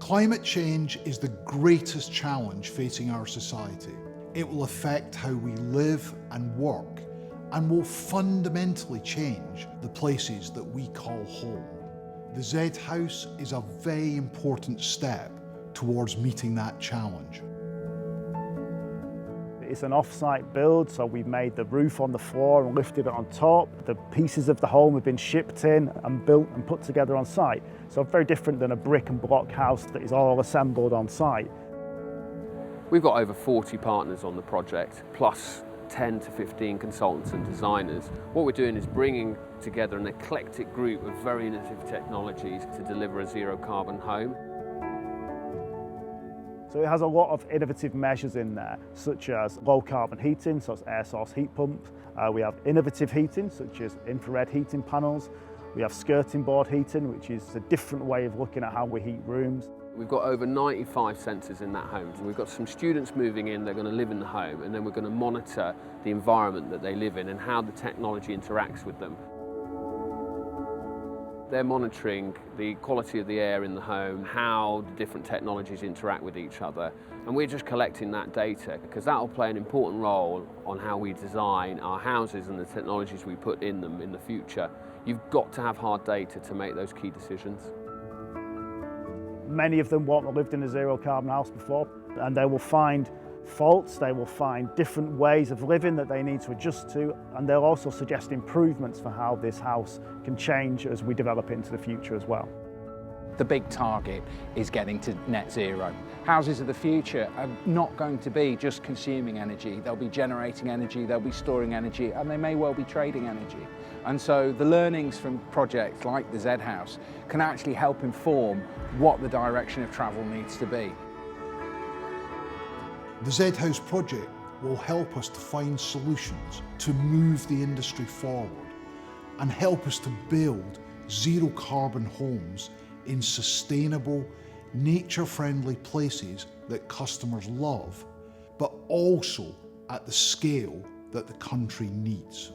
Climate change is the greatest challenge facing our society. It will affect how we live and work and will fundamentally change the places that we call home. The Z House is a very important step towards meeting that challenge. It's an off-site build, so we've made the roof on the floor and lifted it on top. The pieces of the home have been shipped in and built and put together on site. So very different than a brick and block house that is all assembled on site. We've got over 40 partners on the project, plus 10 to 15 consultants and designers. What we're doing is bringing together an eclectic group of very innovative technologies to deliver a zero carbon home. So it has a lot of innovative measures in there, such as low carbon heating, so it's air source heat pump. We have innovative heating, such as infrared heating panels. We have skirting board heating, which is a different way of looking at how we heat rooms. We've got over 95 sensors in that home. We've got some students moving in, they're going to live in the home, and then we're going to monitor the environment that they live in and how the technology interacts with them. They're monitoring the quality of the air in the home, how the different technologies interact with each other, and we're just collecting that data because that will play an important role on how we design our houses and the technologies we put in them in the future. You've got to have hard data to make those key decisions. Many of them won't have lived in a zero carbon house before, and they will find faults, they will find different ways of living that they need to adjust to, and they'll also suggest improvements for how this house can change as we develop it into the future as well. The big target is getting to net zero. Houses of the future are not going to be just consuming energy. They'll be generating energy, they'll be storing energy, and they may well be trading energy. And so the learnings from projects like the Z House can actually help inform what the direction of travel needs to be. The Z House project will help us to find solutions to move the industry forward and help us to build zero carbon homes in sustainable, nature-friendly places that customers love, but also at the scale that the country needs.